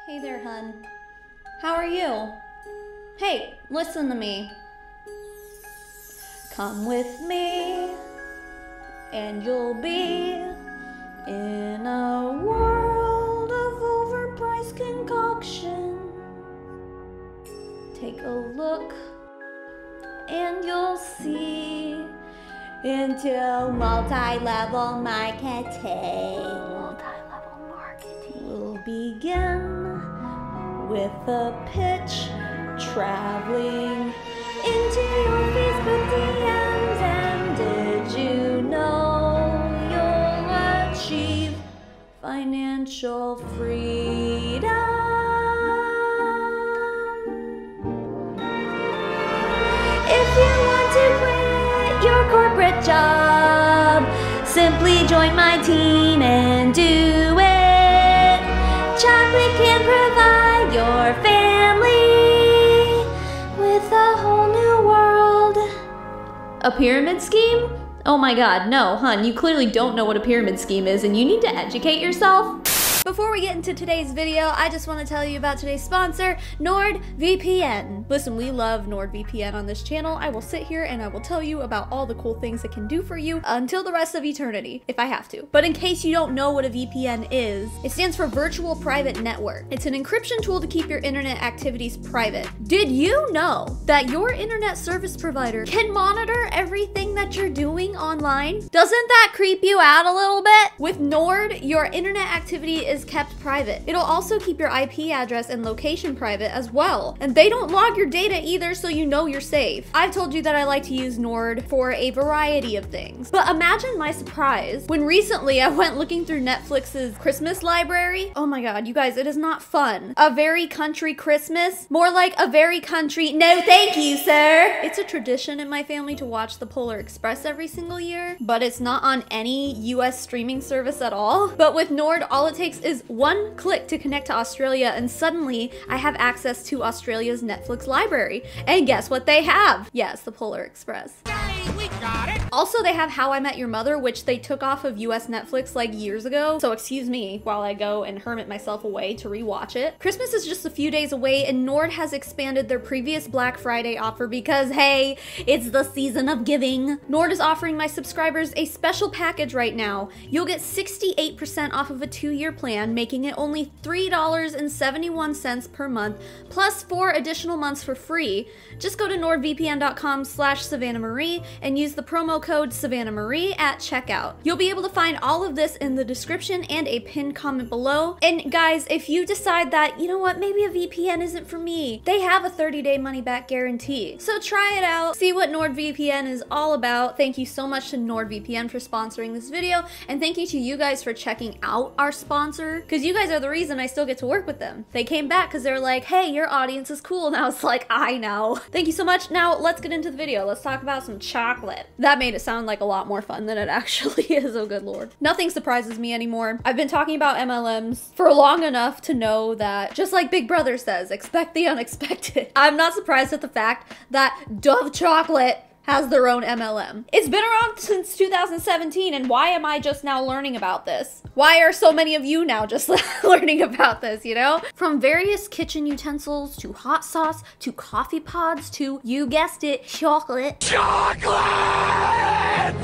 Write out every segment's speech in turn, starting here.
Hey there, hun. How are you? Hey, listen to me. Come with me, and you'll be in a world of overpriced concoction. Take a look, and you'll see into multi-level marketing. Multi-level marketing. We'll begin with a pitch, traveling into your Facebook DMs. And did you know you'll achieve financial freedom? If you want to quit your corporate job, simply join my team and do it. Chocolate can provide your family with a whole new world. A pyramid scheme? Oh my god, no, hun, you clearly don't know what a pyramid scheme is and you need to educate yourself. Before we get into today's video, I just want to tell you about today's sponsor, NordVPN. Listen, we love NordVPN on this channel. I will sit here and I will tell you about all the cool things it can do for you until the rest of eternity, if I have to. But in case you don't know what a VPN is, it stands for Virtual Private Network. It's an encryption tool to keep your internet activities private. Did you know that your internet service provider can monitor everything that you're doing online? Doesn't that creep you out a little bit? With Nord, your internet activity is kept private. It'll also keep your IP address and location private as well. And they don't log your data either, so you know you're safe. I've told you that I like to use Nord for a variety of things. But imagine my surprise when recently I went looking through Netflix's Christmas library. Oh my god, you guys, it is not fun. A very country Christmas. More like a very country, no thank you, sir. It's a tradition in my family to watch the Polar Express every single year, but it's not on any US streaming service at all. But with Nord, all it takes is one click to connect to Australia, and suddenly I have access to Australia's Netflix library. And guess what they have? Yes, the Polar Express. Hey, we got it. Also, they have How I Met Your Mother, which they took off of US Netflix like years ago. So excuse me while I go and hermit myself away to rewatch it. Christmas is just a few days away, and Nord has expanded their previous Black Friday offer because, hey, it's the season of giving. Nord is offering my subscribers a special package right now. You'll get 68% off of a 2-year plan, making it only $3.71 per month, plus 4 additional months for free. Just go to nordvpn.com/SavannahMarie and use the promo code SavannahMarie at checkout. You'll be able to find all of this in the description and a pinned comment below. And guys, if you decide that, you know what, maybe a VPN isn't for me, they have a 30-day money-back guarantee. So try it out, see what NordVPN is all about. Thank you so much to NordVPN for sponsoring this video, and thank you to you guys for checking out our sponsor, because you guys are the reason I still get to work with them. They came back because they're like, hey, your audience is cool. And I was like, I know. Thank you so much. Now let's get into the video. Let's talk about some chocolate. That made it sound like a lot more fun than it actually is, oh good lord. Nothing surprises me anymore. I've been talking about MLMs for long enough to know that, just like Big Brother says, expect the unexpected. I'm not surprised at the fact that Dove chocolate has their own MLM. It's been around since 2017, and why am I just now learning about this? Why are so many of you now just learning about this, you know? From various kitchen utensils, to hot sauce, to coffee pods, to, you guessed it, chocolate. Chocolate!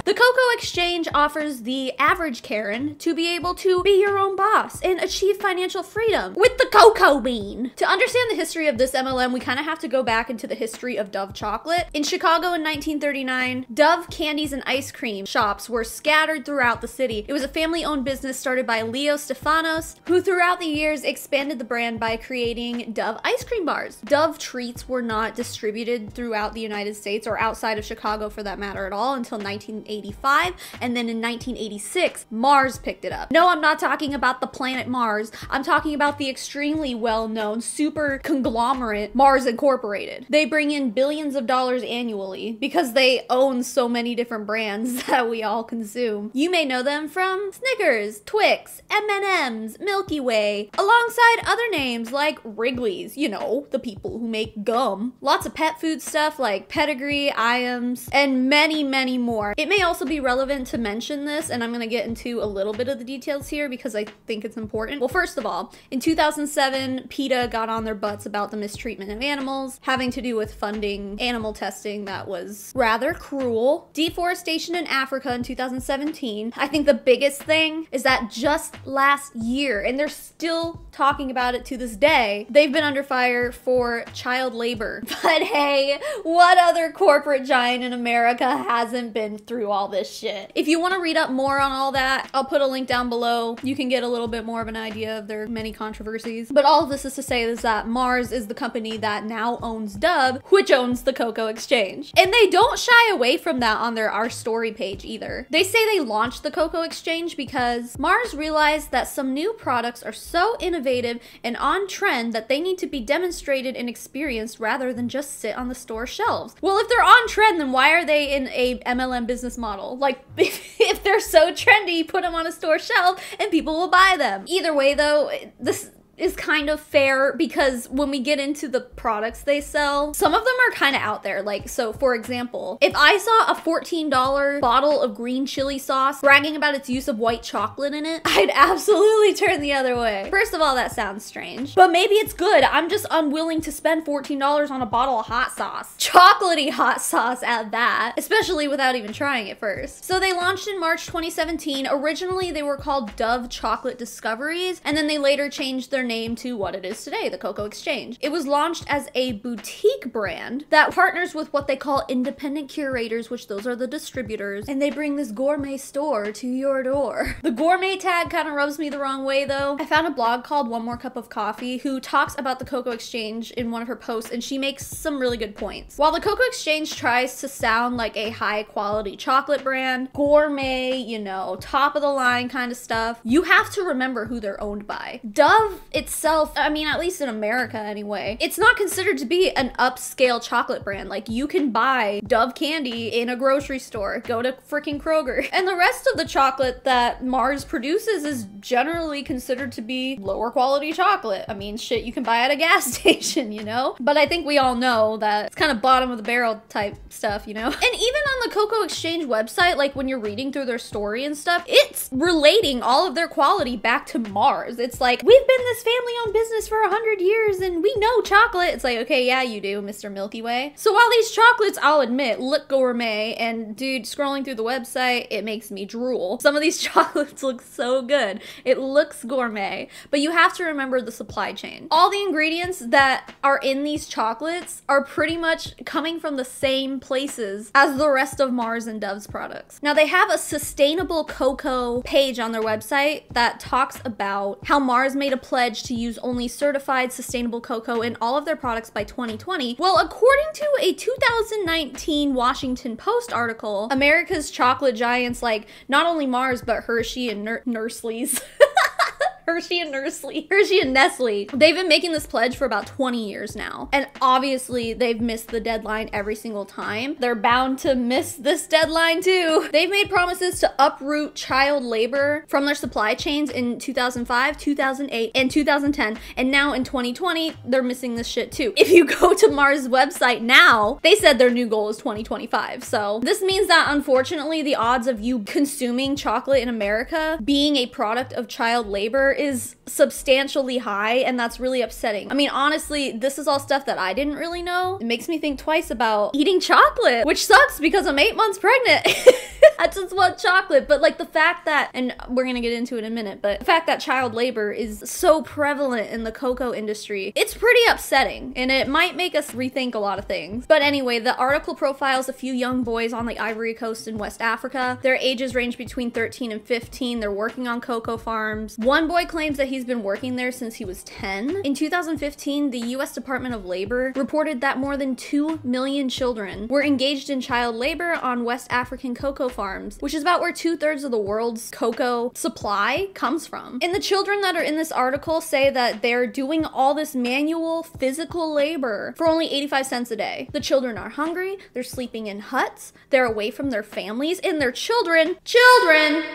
The Cocoa Exchange offers the average Karen to be able to be your own boss and achieve financial freedom with the cocoa bean. To understand the history of this MLM, we kind of have to go back into the history of Dove chocolate. In Chicago in 1939, Dove candies and ice cream shops were scattered throughout the city. It was a family-owned business started by Leo Stefanos, who throughout the years expanded the brand by creating Dove ice cream bars. Dove treats were not distributed throughout the United States, or outside of Chicago for that matter at all, until 1985, and then in 1986, Mars picked it up. No, I'm not talking about the planet Mars. I'm talking about the extremely well-known super conglomerate Mars Incorporated. They bring in billions of dollars annually because because they own so many different brands that we all consume. You may know them from Snickers, Twix, M&M's, Milky Way, alongside other names like Wrigley's, you know, the people who make gum. Lots of pet food stuff like Pedigree, Iams, and many, many more. It may also be relevant to mention this, and I'm gonna get into a little bit of the details here because I think it's important. Well, first of all, in 2007, PETA got on their butts about the mistreatment of animals, having to do with funding animal testing that was rather cruel. Deforestation in Africa in 2017. I think the biggest thing is that just last year, and they're still talking about it to this day, they've been under fire for child labor. But hey, what other corporate giant in America hasn't been through all this shit? If you want to read up more on all that, I'll put a link down below. You can get a little bit more of an idea of their many controversies. But all of this is to say is that Mars is the company that now owns Dove, which owns the Cocoa Exchange. And they don't shy away from that on their Our Story page either. They say they launched the Cocoa Exchange because Mars realized that some new products are so innovative and on trend that they need to be demonstrated and experienced rather than just sit on the store shelves. Well, if they're on trend, then why are they in a MLM business model? Like, if they're so trendy, put them on a store shelf and people will buy them. Either way though, this is kind of fair because when we get into the products they sell, some of them are kind of out there. Like, so for example, if I saw a $14 bottle of green chili sauce bragging about its use of white chocolate in it, I'd absolutely turn the other way. First of all, that sounds strange, but maybe it's good. I'm just unwilling to spend $14 on a bottle of hot sauce. Chocolatey hot sauce at that, especially without even trying it first. So they launched in March 2017. Originally, they were called Dove Chocolate Discoveries, and then they later changed their name to what it is today, the Cocoa Exchange. It was launched as a boutique brand that partners with what they call independent curators, which those are the distributors, and they bring this gourmet store to your door. The gourmet tag kind of rubs me the wrong way though. I found a blog called One More Cup of Coffee who talks about the Cocoa Exchange in one of her posts, and she makes some really good points. While the Cocoa Exchange tries to sound like a high quality chocolate brand, gourmet, you know, top of the line kind of stuff, you have to remember who they're owned by. Dove itself, I mean, at least in America anyway, it's not considered to be an upscale chocolate brand. Like, you can buy Dove candy in a grocery store, go to freaking Kroger. And the rest of the chocolate that Mars produces is generally considered to be lower quality chocolate. I mean, shit you can buy at a gas station, you know? But I think we all know that it's kind of bottom of the barrel type stuff, you know? And even on the Cocoa Exchange website, like when you're reading through their story and stuff, it's relating all of their quality back to Mars. It's like, we've been this family-owned business for 100 years and we know chocolate. It's like, okay, yeah, you do, Mr. Milky Way. So while these chocolates, I'll admit, look gourmet, and dude, scrolling through the website, it makes me drool. Some of these chocolates look so good. It looks gourmet, but you have to remember the supply chain. All the ingredients that are in these chocolates are pretty much coming from the same places as the rest of Mars and Dove's products. Now, they have a sustainable cocoa page on their website that talks about how Mars made a pledge to use only certified sustainable cocoa in all of their products by 2020. Well, according to a 2019 Washington Post article, America's chocolate giants like not only Mars, but Hershey and Nestlé. Hershey and Nestle. They've been making this pledge for about 20 years now. And obviously they've missed the deadline every single time. They're bound to miss this deadline too. They've made promises to uproot child labor from their supply chains in 2005, 2008, and 2010. And now in 2020, they're missing this shit too. If you go to Mars' website now, they said their new goal is 2025. So this means that unfortunately the odds of you consuming chocolate in America being a product of child labor is substantially high, and that's really upsetting. I mean, honestly, this is all stuff that I didn't really know. It makes me think twice about eating chocolate, which sucks because I'm 8 months pregnant. I just want chocolate, but like the fact that, and we're gonna get into it in a minute, but the fact that child labor is so prevalent in the cocoa industry, it's pretty upsetting, and it might make us rethink a lot of things. But anyway, the article profiles a few young boys on the Ivory Coast in West Africa. Their ages range between 13 and 15. They're working on cocoa farms. One boy claims that he's been working there since he was 10. In 2015, the US Department of Labor reported that more than 2 million children were engaged in child labor on West African cocoa farms, which is about where 2/3 of the world's cocoa supply comes from. And the children that are in this article say that they're doing all this manual physical labor for only 85 cents a day. The children are hungry, they're sleeping in huts, they're away from their families and their children.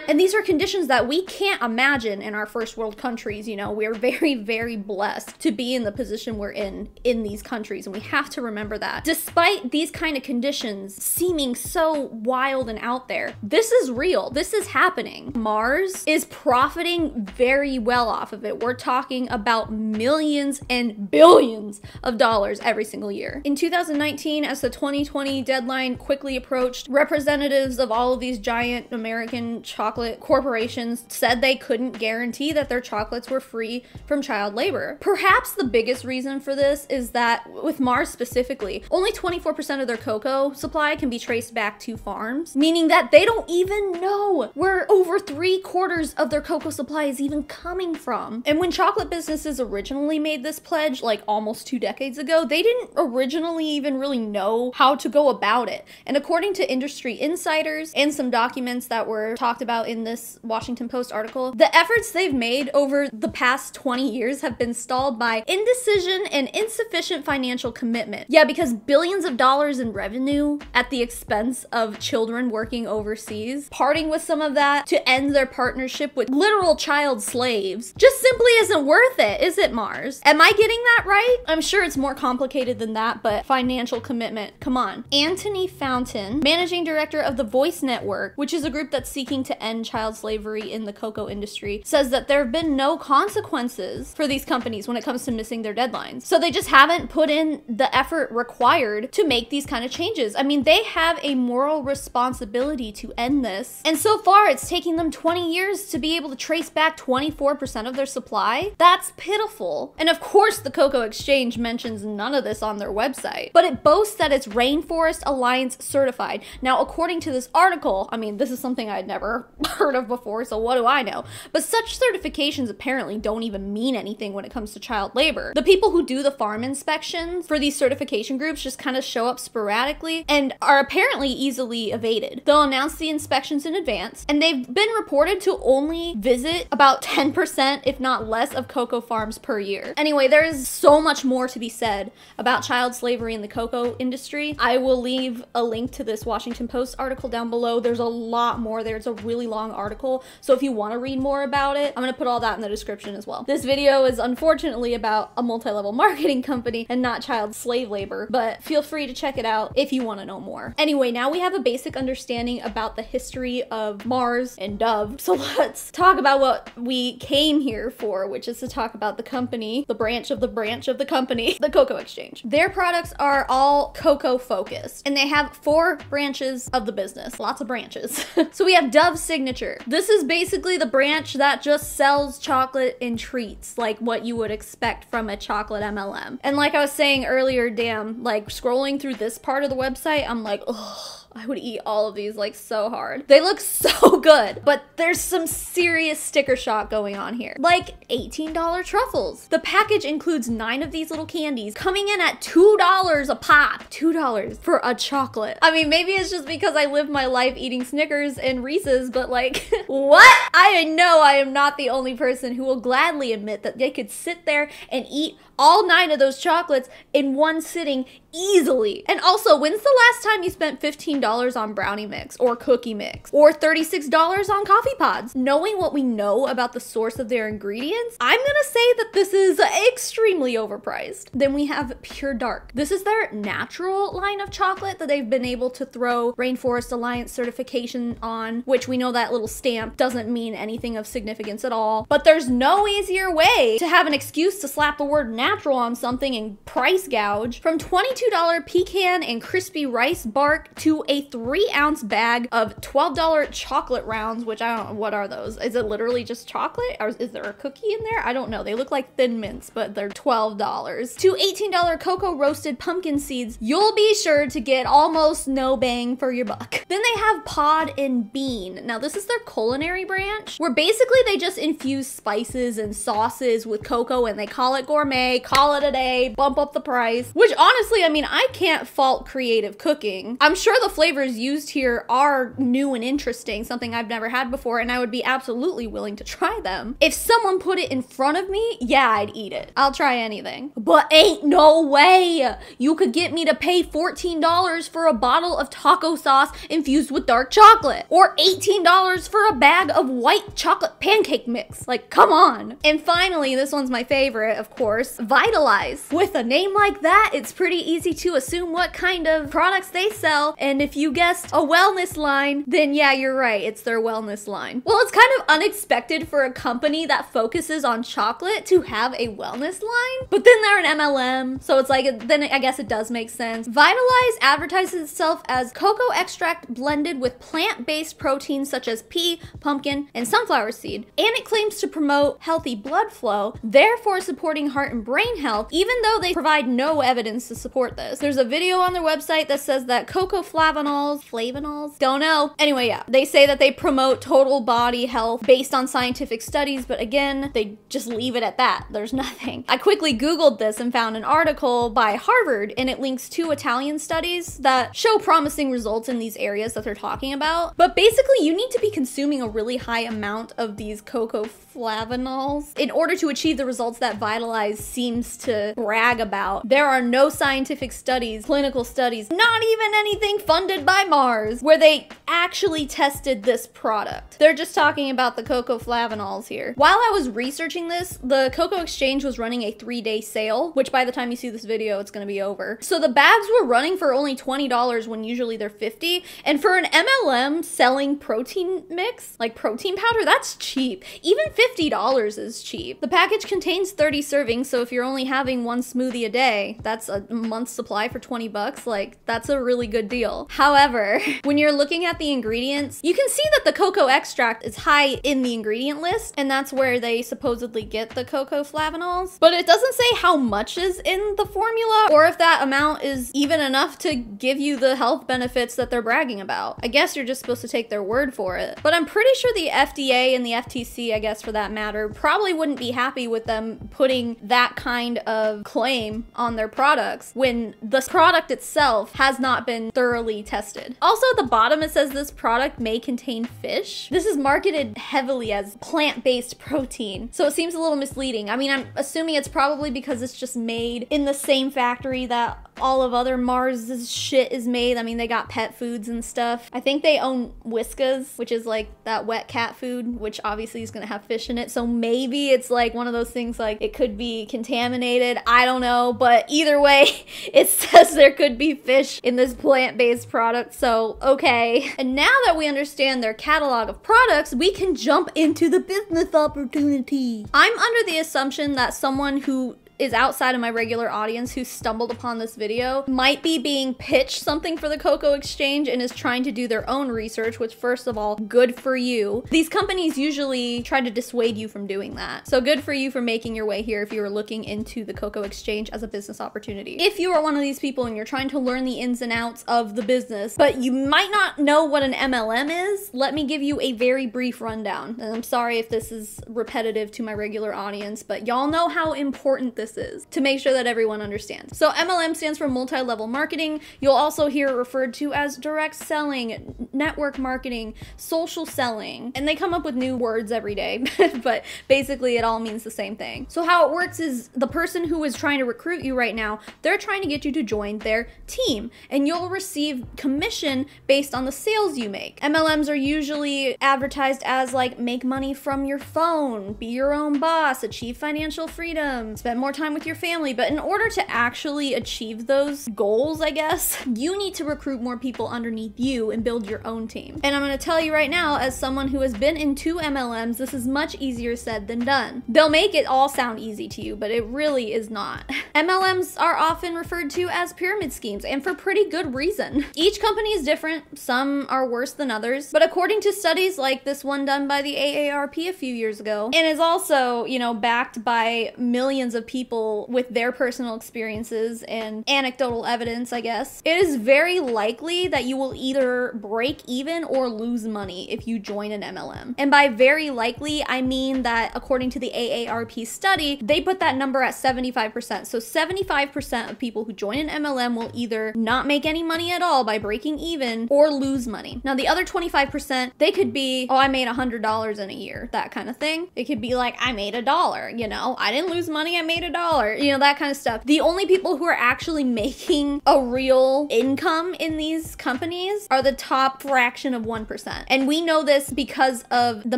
And these are conditions that we can't imagine in our first world countries. You know, we're very, very blessed to be in the position we're in these countries, and we have to remember that. Despite these kind of conditions seeming so wild and out there, this is real. This is happening. Mars is profiting very well off of it. We're talking about millions and billions of dollars every single year. In 2019, as the 2020 deadline quickly approached, representatives of all of these giant American chocolate corporations said they couldn't guarantee that their chocolates were free from child labor. Perhaps the biggest reason for this is that with Mars specifically, only 24% of their cocoa supply can be traced back to farms, meaning that they don't even know where over 3/4 of their cocoa supply is even coming from. And when chocolate businesses originally made this pledge, like almost 2 decades ago, they didn't originally even really know how to go about it. And according to industry insiders and some documents that were talked about in this Washington Post article, the efforts they've made over the past 20 years have been stalled by indecision and insufficient financial commitment. Yeah, because billions of dollars in revenue at the expense of children working overseas, parting with some of that to end their partnership with literal child slaves, just simply isn't worth it, is it, Mars? Am I getting that right? I'm sure it's more complicated than that, but financial commitment, come on. Anthony Fountain, managing director of the Voice Network, which is a group that's seeking to end child slavery in the cocoa industry, says that there have been no consequences for these companies when it comes to missing their deadlines. So they just haven't put in the effort required to make these kind of changes. I mean, they have a moral responsibility to end this. And so far, it's taking them 20 years to be able to trace back 24% of their supply. That's pitiful. And of course, the Cocoa Exchange mentions none of this on their website, but it boasts that it's Rainforest Alliance certified. Now, according to this article, I mean, this is something I'd never heard of before, so what do I know? But such certifications apparently don't even mean anything when it comes to child labor. The people who do the farm inspections for these certification groups just kind of show up sporadically and are apparently easily evaded. They'll announce the inspections in advance, and they've been reported to only visit about 10%, if not less, of cocoa farms per year. Anyway, there is so much more to be said about child slavery in the cocoa industry. I will leave a link to this Washington Post article down below. There's a lot more there. It's a really long article, so if you want to read more about it, I'm gonna put all that in the description as well. This video is unfortunately about a multi-level marketing company and not child slave labor, but feel free to check it out if you want to know more. Anyway, now we have a basic understanding about the history of Mars and Dove, so let's talk about what we came here for, which is to talk about the company, the branch of the company, the Cocoa Exchange. Their products are all cocoa focused, and they have 4 branches of the business. Lots of branches. So we have Dove Signature. This is basically the branch that just sells chocolate and treats, like what you would expect from a chocolate MLM. And like I was saying earlier, damn, like scrolling through this part of the website, I'm like, ugh, I would eat all of these like so hard. They look so good, but there's some serious sticker shock going on here. Like $18 truffles. The package includes 9 of these little candies coming in at $2 a pop. $2 for a chocolate. I mean, maybe it's just because I live my life eating Snickers and Reese's, but like, what? I know I am not the only person who will gladly admit that they could sit there and eat all 9 of those chocolates in one sitting easily. And also, when's the last time you spent $15 on brownie mix or cookie mix or $36 on coffee pods? Knowing what we know about the source of their ingredients, I'm gonna say that this is extremely overpriced. Then we have Pure Dark. This is their natural line of chocolate that they've been able to throw Rainforest Alliance certification on, which we know that little stamp doesn't mean anything of significance at all. But there's no easier way to have an excuse to slap the word natural on something and price gouge. From 22 $22 pecan and crispy rice bark to a 3-ounce bag of $12 chocolate rounds, which I don't know, what are those? Is it literally just chocolate? Or is there a cookie in there? I don't know. They look like Thin Mints, but they're $12. To $18 cocoa roasted pumpkin seeds, you'll be sure to get almost no bang for your buck. Then they have Pod and Bean. Now this is their culinary branch, where basically they just infuse spices and sauces with cocoa and they call it gourmet, call it a day, bump up the price. Which honestly, I mean, I can't fault creative cooking. I'm sure the flavors used here are new and interesting, something I've never had before, and I would be absolutely willing to try them. If someone put it in front of me, yeah, I'd eat it. I'll try anything. But ain't no way you could get me to pay $14 for a bottle of taco sauce infused with dark chocolate, or $18 for a bag of white chocolate pancake mix. Like, come on. And finally, this one's my favorite, of course, Vitalize. With a name like that, it's pretty easy to assume what kind of products they sell, and if you guessed a wellness line, then yeah, you're right, it's their wellness line. Well, it's kind of unexpected for a company that focuses on chocolate to have a wellness line, but then they're an MLM, so it's like, then I guess it does make sense. Vitalize advertises itself as cocoa extract blended with plant-based proteins such as pea, pumpkin, and sunflower seed, and it claims to promote healthy blood flow, therefore supporting heart and brain health, even though they provide no evidence to support this. There's a video on their website that says that cocoa flavonols, don't know. Anyway, yeah, they say that they promote total body health based on scientific studies, but again, they just leave it at that. There's nothing. I quickly Googled this and found an article by Harvard, and it links 2 Italian studies that show promising results in these areas that they're talking about. But basically, you need to be consuming a really high amount of these cocoa flavonols in order to achieve the results that Vitalize seems to brag about. There are no scientific studies, clinical studies, not even anything funded by Mars, where they actually tested this product. They're just talking about the cocoa flavonols here. While I was researching this, the Cocoa Exchange was running a 3-day sale, which by the time you see this video, it's gonna be over. So the bags were running for only $20 when usually they're $50. And for an MLM selling protein mix, like protein powder, that's cheap. Even $50 is cheap. The package contains 30 servings, so if you're only having one smoothie a day, that's a month's supply for 20 bucks. Like, that's a really good deal. However, when you're looking at the ingredients, you can see that the cocoa extract is high in the ingredient list, and that's where they supposedly get the cocoa flavonols. But it doesn't say how much is in the formula, or if that amount is even enough to give you the health benefits that they're bragging about. I guess you're just supposed to take their word for it. But I'm pretty sure the FDA and the FTC, I guess for that matter, probably wouldn't be happy with them putting that kind of claim on their products when the product itself has not been thoroughly tested. Also at the bottom it says this product may contain fish. This is marketed heavily as plant-based protein, so it seems a little misleading. I mean, I'm assuming it's probably because it's just made in the same factory that all of other Mars's shit is made. I mean, they got pet foods and stuff. I think they own Whiskas, which is like that wet cat food, which obviously is gonna have fish in it. So maybe it's like one of those things like it could be contaminated. I don't know, but either way, it says there could be fish in this plant-based product, so okay. And now that we understand their catalog of products, we can jump into the business opportunity. I'm under the assumption that someone who is outside of my regular audience who stumbled upon this video might be being pitched something for the Cocoa Exchange and is trying to do their own research, which first of all, good for you. These companies usually try to dissuade you from doing that. So good for you for making your way here if you are looking into the Cocoa Exchange as a business opportunity. If you are one of these people and you're trying to learn the ins and outs of the business, but you might not know what an MLM is, let me give you a very brief rundown. And I'm sorry if this is repetitive to my regular audience, but y'all know how important this is to make sure that everyone understands. So MLM stands for multi-level marketing. You'll also hear it referred to as direct selling, network marketing, social selling, and they come up with new words every day, but basically it all means the same thing. So how it works is the person who is trying to recruit you right now, they're trying to get you to join their team, and you'll receive commission based on the sales you make. MLMs are usually advertised as like make money from your phone, be your own boss, achieve financial freedom, spend more more time with your family. But in order to actually achieve those goals, I guess, you need to recruit more people underneath you and build your own team. And I'm gonna tell you right now, as someone who has been in 2 MLMs, this is much easier said than done. They'll make it all sound easy to you, but it really is not. MLMs are often referred to as pyramid schemes, and for pretty good reason. Each company is different, some are worse than others, but according to studies like this one done by the AARP a few years ago, and is also, you know, backed by millions of people with their personal experiences and anecdotal evidence, I guess, it is very likely that you will either break even or lose money if you join an MLM. And by very likely, I mean that according to the AARP study, they put that number at 75%. So 75% of people who join an MLM will either not make any money at all by breaking even or lose money. Now the other 25%, they could be, oh, I made $100 in a year, that kind of thing. It could be like, I made $1, you know, I didn't lose money, I made $1, you know, that kind of stuff. The only people who are actually making a real income in these companies are the top fraction of 1%. And we know this because of the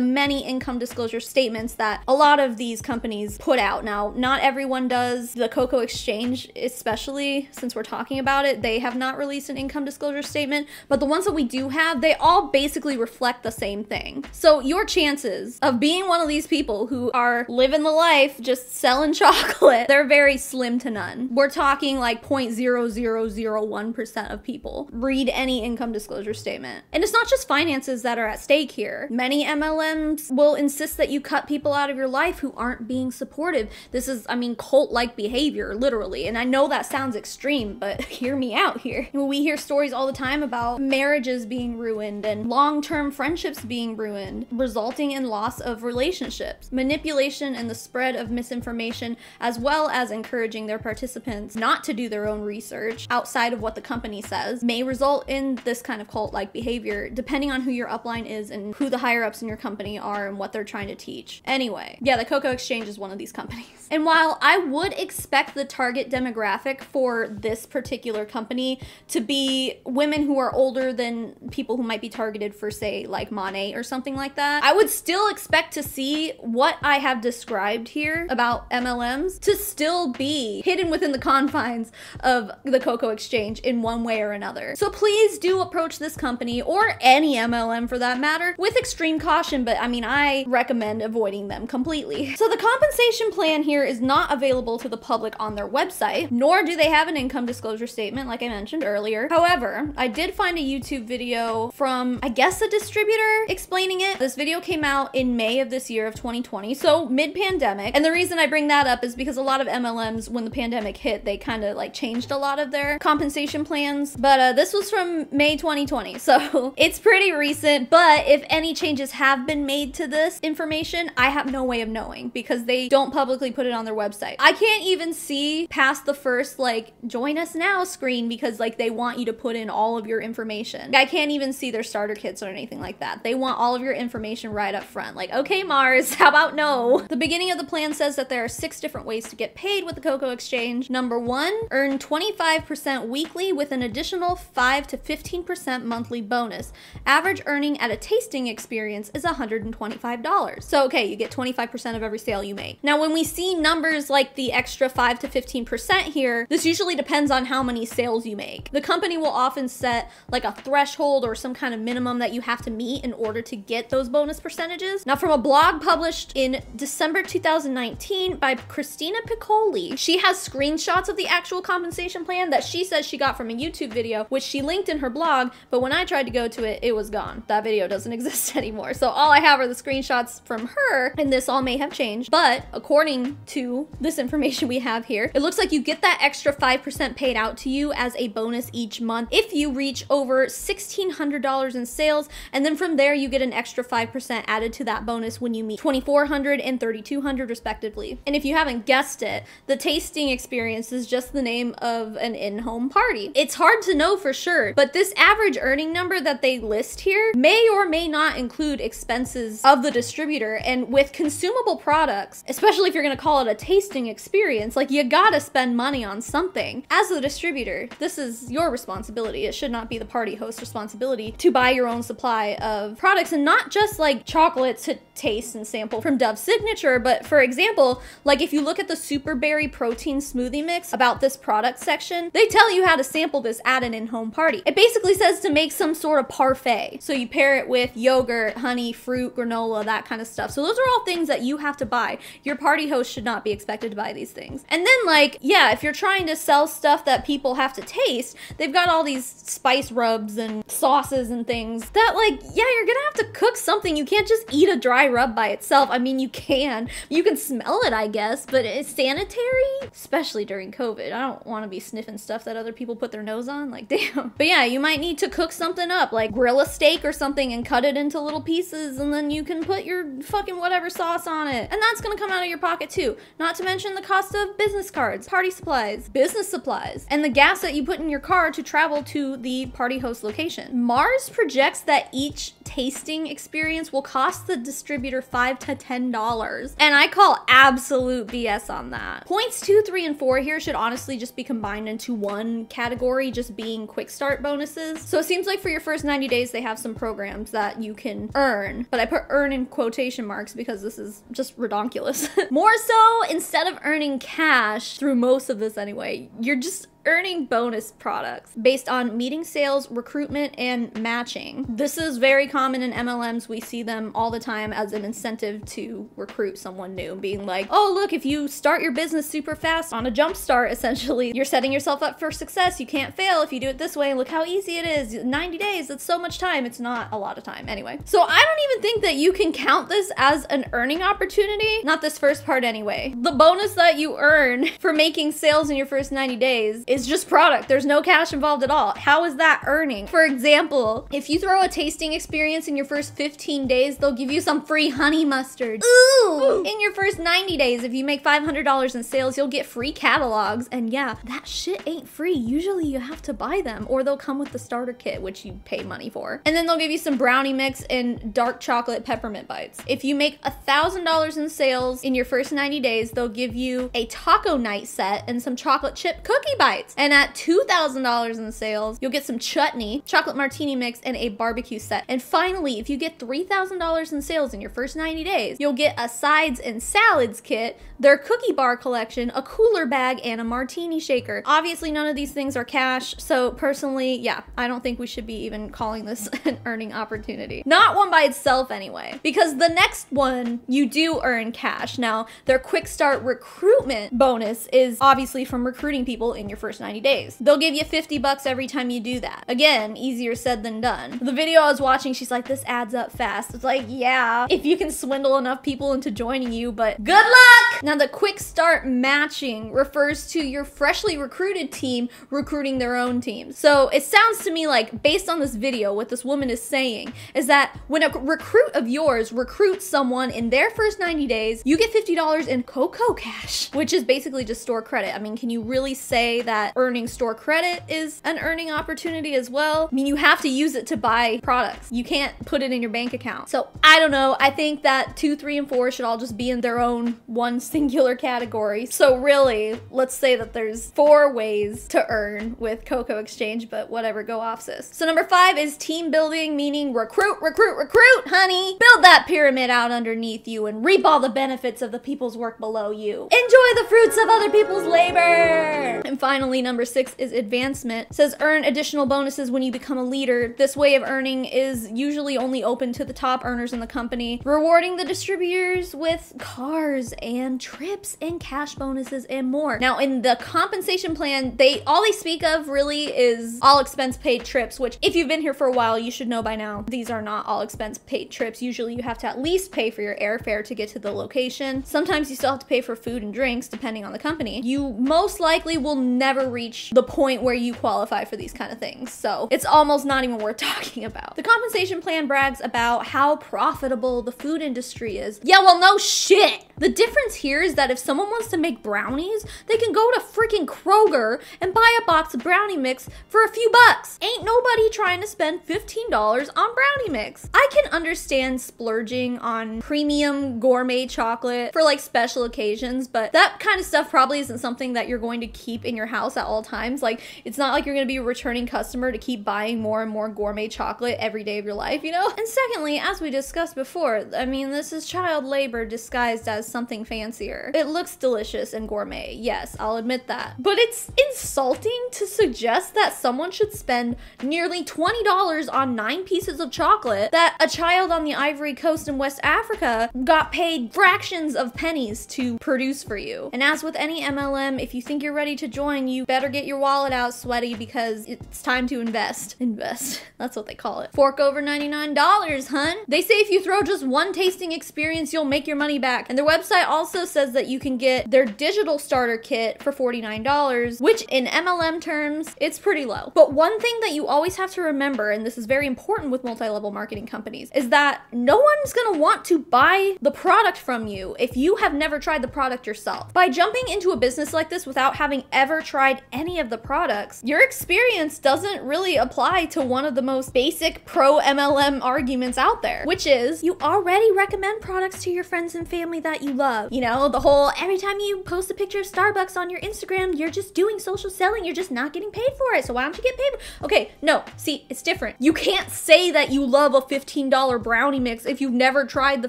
many income disclosure statements that a lot of these companies put out. Now, not everyone does. The Cocoa Exchange, especially since we're talking about it, they have not released an income disclosure statement, but the ones that we do have, they all basically reflect the same thing. So your chances of being one of these people who are living the life just selling chocolate, they're very slim to none. We're talking like 0.0001% of people read any income disclosure statement. And it's not just finances that are at stake here. Many MLMs will insist that you cut people out of your life who aren't being supportive. This is, I mean, cult-like behavior, literally. And I know that sounds extreme, but hear me out here. We hear stories all the time about marriages being ruined and long-term friendships being ruined, resulting in loss of relationships. Manipulation and the spread of misinformation, as well as encouraging their participants not to do their own research outside of what the company says, may result in this kind of cult-like behavior, depending on who your upline is and who the higher-ups in your company are and what they're trying to teach. Anyway, yeah, the Cocoa Exchange is one of these companies. And while I would expect the target demographic for this particular company to be women who are older than people who might be targeted for, say, like Monet or something like that, I would still expect to see what I have described here about MLMs to still be hidden within the confines of the Cocoa Exchange in one way or another. So please do approach this company, or any MLM for that matter, with extreme caution, but I mean, I recommend avoiding them completely. So the compensation plan here is not available to the public on their website, nor do they have an income disclosure statement like I mentioned earlier. However, I did find a YouTube video from, I guess, a distributor explaining it. This video came out in May of this year of 2020, so mid-pandemic. And the reason I bring that up is because a lot of MLMs, when the pandemic hit, they kind of like changed a lot of their compensation plans. But this was from May 2020, so it's pretty recent. But if any changes have been made to this information, I have no way of knowing because they don't publicly put it on their website. I can't even see past the first like join us now screen because like they want you to put in all of your information. I can't even see their starter kits or anything like that. They want all of your information right up front. Like, okay, Mars, how about no? The beginning of the plan says that there are 6 different ways to get paid with the Cocoa Exchange. Number 1, earn 25% weekly with an additional 5 to 15% monthly bonus. Average earning at a tasting experience is $125. So, okay, you get 25% of every sale you make. Now, when we see numbers like the extra 5 to 15% here, this usually depends on how many sales you make. The company will often set like a threshold or some kind of minimum that you have to meet in order to get those bonus percentages. Now, from a blog published in December 2019 by Christina Piccoli, she has screenshots of the actual compensation plan that she says she got from a YouTube video, which she linked in her blog, but when I tried to go to it, it was gone. That video doesn't exist anymore. So all I have are the screenshots from her, and this all may have changed, but according to this information we have here, it looks like you get that extra 5% paid out to you as a bonus each month if you reach over $1,600 in sales, and then from there you get an extra 5% added to that bonus when you meet $2,400 and $3,200 respectively. And if you haven't guessed it, the tasting experience is just the name of an in-home party. It's hard to know for sure, but this average earning number that they list here may or may not include expenses of the distributor, and with consumable products, especially if you're gonna call it a tasting experience, like you gotta spend money on something. As a distributor, this is your responsibility. It should not be the party host's responsibility to buy your own supply of products, and not just like chocolate to taste and sample from Dove's Signature, but for example, like if you look at at the Super Berry Protein Smoothie Mix about this product section, they tell you how to sample this at an in-home party. It basically says to make some sort of parfait. So you pair it with yogurt, honey, fruit, granola, that kind of stuff. So those are all things that you have to buy. Your party host should not be expected to buy these things. And then like, yeah, if you're trying to sell stuff that people have to taste, they've got all these spice rubs and sauces and things that like, yeah, you're gonna have to cook something. You can't just eat a dry rub by itself. I mean, you can smell it, I guess, but it's sanitary, especially during COVID. I don't want to be sniffing stuff that other people put their nose on, like damn. But yeah, you might need to cook something up, like grill a steak or something and cut it into little pieces, and then you can put your fucking whatever sauce on it. And that's gonna come out of your pocket too. Not to mention the cost of business cards, party supplies, business supplies, and the gas that you put in your car to travel to the party host location. Mars projects that each tasting experience will cost the distributor $5 to $10. And I call absolute BS on that. Points 2, 3, and 4 here should honestly just be combined into one category, just being quick start bonuses. So it seems like for your first 90 days, they have some programs that you can earn, but I put earn in quotation marks because this is just redonkulous. More so, instead of earning cash through most of this anyway, you're just earning bonus products based on meeting sales, recruitment, and matching. This is very common in MLMs. We see them all the time as an incentive to recruit someone new, being like, oh, look, if you start your business super fast on a jump start, essentially, you're setting yourself up for success. You can't fail if you do it this way. Look how easy it is. 90 days, that's so much time. It's not a lot of time. Anyway, so I don't even think that you can count this as an earning opportunity. Not this first part anyway. The bonus that you earn for making sales in your first 90 days is just product. There's no cash involved at all. How is that earning? For example, if you throw a tasting experience in your first 15 days, they'll give you some free honey mustard. Ooh! In your first 90 days, if you make $500 in sales, you'll get free catalogs. And yeah, that shit ain't free. Usually you have to buy them, or they'll come with the starter kit, which you pay money for. And then they'll give you some brownie mix and dark chocolate peppermint bites. If you make $1,000 in sales in your first 90 days, they'll give you a taco night set and some chocolate chip cookie bites. And at $2,000 in sales, you'll get some chutney, chocolate martini mix, and a barbecue set. And finally, if you get $3,000 in sales in your first 90 days, you'll get a sides and salads kit, their cookie bar collection, a cooler bag, and a martini shaker. Obviously, none of these things are cash, so personally, yeah, I don't think we should be even calling this an earning opportunity. Not one by itself anyway, because the next one, you do earn cash. Now, their quick start recruitment bonus is obviously from recruiting people in your first 90 days. They'll give you $50 every time you do that. Again, easier said than done. The video I was watching, she's like, this adds up fast. It's like, yeah, if you can swindle enough people into joining you, but good luck! Now, the quick start matching refers to your freshly recruited team recruiting their own teams. So it sounds to me like, based on this video, what this woman is saying is that when a recruit of yours recruits someone in their first 90 days, you get $50 in Cocoa Cash, which is basically just store credit. I mean, can you really say that earning store credit is an earning opportunity as well? I mean, you have to use it to buy products. You can't put it in your bank account. So I don't know. I think that 2, 3, and 4 should all just be in their own one singular category. So really, let's say that there's 4 ways to earn with Cocoa Exchange, but whatever, go off, sis. So number 5 is team building, meaning recruit, recruit, recruit, honey. Build that pyramid out underneath you and reap all the benefits of the people's work below you. Enjoy the fruits of other people's labor. And finally, number 6 is advancement. It says earn additional bonuses when you become a leader. This way of earning is usually only open to the top earners in the company, rewarding the distributors with cars and trips and cash bonuses and more. Now, in the compensation plan, all they speak of really is all expense paid trips, which if you've been here for a while, you should know by now, these are not all expense paid trips. Usually you have to at least pay for your airfare to get to the location. Sometimes you still have to pay for food and drinks depending on the company. You most likely will never reach the point where you qualify for these kind of things. So it's almost not even worth talking about. The compensation plan brags about how profitable the food industry is. Yeah, well, no shit. The difference here is that if someone wants to make brownies, they can go to freaking Kroger and buy a box of brownie mix for a few bucks. Ain't nobody trying to spend $15 on brownie mix. I can understand splurging on premium gourmet chocolate for like special occasions, but that kind of stuff probably isn't something that you're going to keep in your house house at all times. Like, it's not like you're gonna be a returning customer to keep buying more and more gourmet chocolate every day of your life, you know? And secondly, as we discussed before, I mean, this is child labor disguised as something fancier. It looks delicious and gourmet, yes, I'll admit that. But it's insulting to suggest that someone should spend nearly $20 on 9 pieces of chocolate that a child on the Ivory Coast in West Africa got paid fractions of pennies to produce for you. And as with any MLM, if you think you're ready to join, you better get your wallet out, sweaty, because it's time to invest. Invest. That's what they call it. Fork over $99, hun. They say if you throw just one tasting experience, you'll make your money back. And their website also says that you can get their digital starter kit for $49, which in MLM terms, it's pretty low. But one thing that you always have to remember, and this is very important with multi-level marketing companies, is that no one's gonna want to buy the product from you if you have never tried the product yourself. By jumping into a business like this without having ever tried any of the products, your experience doesn't really apply to one of the most basic pro MLM arguments out there, which is you already recommend products to your friends and family that you love. You know, the whole every time you post a picture of Starbucks on your Instagram, you're just doing social selling, you're just not getting paid for it, so why don't you get paid for it? Okay, no, see, it's different. You can't say that you love a $15 brownie mix if you've never tried the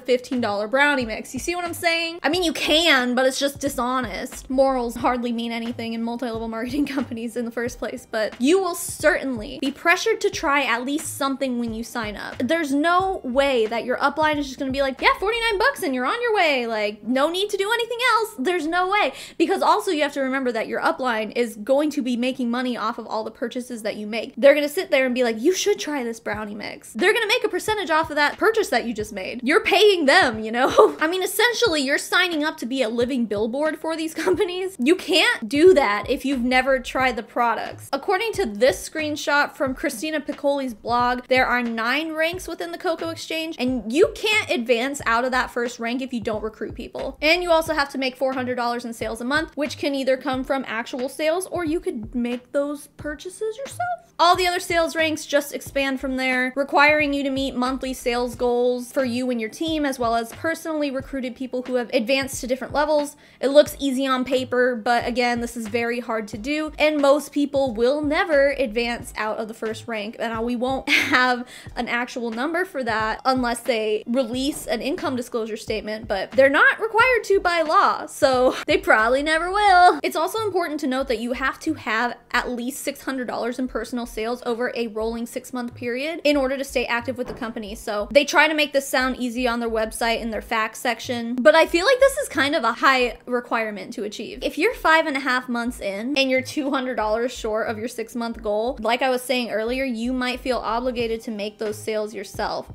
$15 brownie mix. You see what I'm saying? I mean, you can, but it's just dishonest. Morals hardly mean anything in multi-level marketing companies in the first place, but you will certainly be pressured to try at least something when you sign up. There's no way that your upline is just gonna be like, yeah, 49 bucks and you're on your way. Like, no need to do anything else. There's no way. Because also you have to remember that your upline is going to be making money off of all the purchases that you make. They're gonna sit there and be like, you should try this brownie mix. They're gonna make a percentage off of that purchase that you just made. You're paying them, you know? I mean, essentially, you're signing up to be a living billboard for these companies. You can't do that if you've never tried the products. According to this screenshot from Christina Piccoli's blog, there are 9 ranks within the Cocoa Exchange, and you can't advance out of that first rank if you don't recruit people. And you also have to make $400 in sales a month, which can either come from actual sales or you could make those purchases yourself. All the other sales ranks just expand from there, requiring you to meet monthly sales goals for you and your team, as well as personally recruited people who have advanced to different levels. It looks easy on paper, but again, this is very hard to do, and most people will never advance out of the first rank. And we won't have an actual number for that unless they release an income disclosure statement, but they're not required to by law, so they probably never will. It's also important to note that you have to have at least $600 in personal sales over a rolling 6-month period in order to stay active with the company. So they try to make this sound easy on their website in their facts section, but I feel like this is kind of a high requirement to achieve. If you're 5.5 months in and you're $200 short of your 6-month goal, like I was saying earlier, you might feel obligated to make those sales yourself.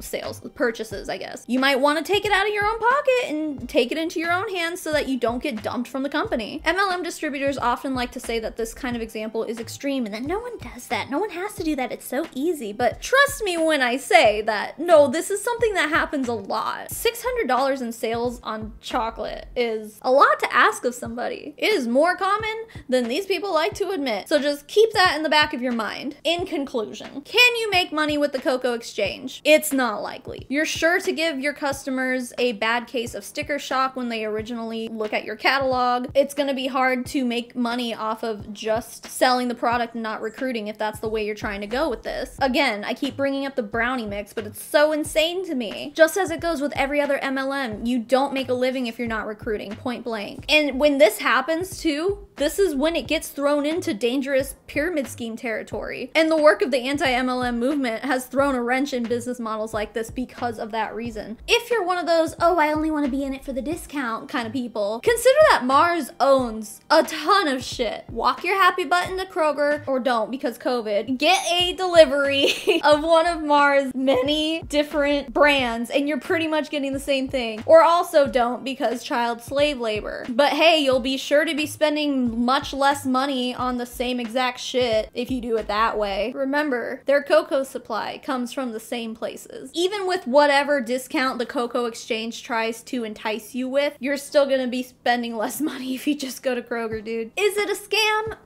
Purchases, I guess. You might want to take it out of your own pocket and take it into your own hands so that you don't get dumped from the company. MLM distributors often like to say that this kind of example is extreme and that no one does that. No one has to do that. It's so easy. But trust me when I say that, no, this is something that happens a lot. $600 in sales on chocolate is a lot to ask of somebody. It is more common than these people like to admit. So just keep that in the back of your mind. In conclusion, can you make money with the Cocoa Exchange? It's not likely. You're sure to give your customers a bad case of sticker shock when they originally look at your catalog. It's gonna be hard to make money off of just selling the product and not recruiting if that's the way you're trying to go with this. Again, I keep bringing up the brownie mix, but it's so insane to me. Just as it goes with every other MLM, you don't make a living if you're not recruiting, point blank. And when this happens too, this is when it gets thrown into dangerous pyramid scheme territory. And the work of the anti-MLM movement has thrown a wrench in business models like this because of that reason. If you're one of those, oh, I only want to be in it for the discount kind of people, consider that Mars owns a ton of shit. Walk your happy button to Kroger, or don't because COVID. Get a delivery of one of Mars' many different brands and you're pretty much getting the same thing. Or also don't because child slave labor. But hey, you'll be sure to be spending much less money on the same exact shit if you do it that way. Remember, their cocoa supply comes from the same places. Even with whatever discount the Cocoa Exchange tries to entice you with, you're still gonna be spending less money if you just go to Kroger, dude. Is it a scam?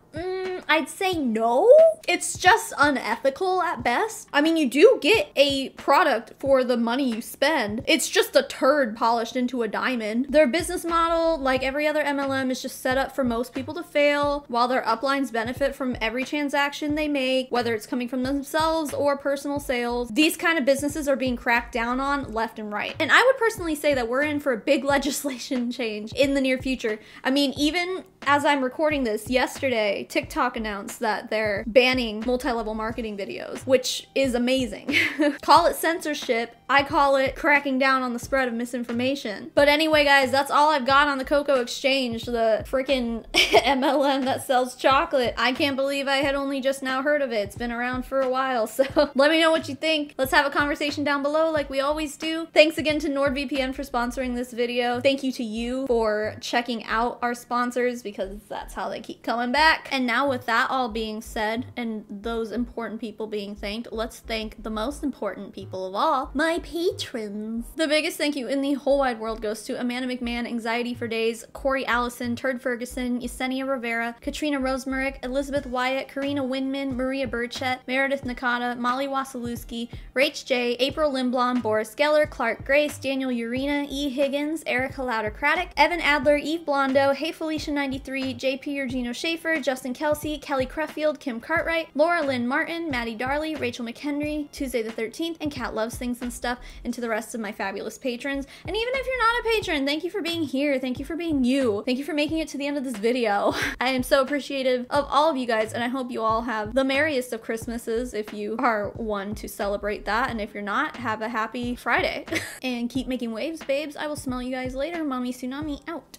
I'd say no. It's just unethical at best. I mean, you do get a product for the money you spend. It's just a turd polished into a diamond. Their business model, like every other MLM, is just set up for most people to fail, while their uplines benefit from every transaction they make, whether it's coming from themselves or personal sales. These kind of businesses are being cracked down on left and right. And I would personally say that we're in for a big legislation change in the near future. I mean, even as I'm recording this, yesterday, TikTok announced that they're banning multi-level marketing videos, which is amazing. Call it censorship. I call it cracking down on the spread of misinformation. But anyway, guys, that's all I've got on the Cocoa Exchange, the freaking MLM that sells chocolate. I can't believe I had only just now heard of it. It's been around for a while, so let me know what you think. Let's have a conversation down below like we always do. Thanks again to NordVPN for sponsoring this video. Thank you to you for checking out our sponsors, because that's how they keep coming back. And now with that all being said, and those important people being thanked, let's thank the most important people of all, my patrons. The biggest thank you in the whole wide world goes to Amanda McMahon, Anxiety for Days, Corey Allison, Turd Ferguson, Yesenia Rivera, Katrina Rosemarick, Elizabeth Wyatt, Karina Winman, Maria Burchett, Meredith Nakata, Molly Wasilewski, Rach J, April Lindblom, Boris Geller, Clark Grace, Daniel Urena, E. Higgins, Erica Louder-Craddock, Evan Adler, Eve Blondo, Hey Felicia 93, JP Eugenio Schaefer, Justin Kelsey, Kelly Creffield, Kim Cartwright, Laura Lynn Martin, Maddie Darley, Rachel McHenry, Tuesday the 13th, and Kat Loves Things and Stuff, and to the rest of my fabulous patrons. And even if you're not a patron, thank you for being here. Thank you for being you. Thank you for making it to the end of this video. I am so appreciative of all of you guys, and I hope you all have the merriest of Christmases if you are one to celebrate that, and if you're not, have a happy Friday. And keep making waves, babes. I will smell you guys later. Mommy Tsunami out.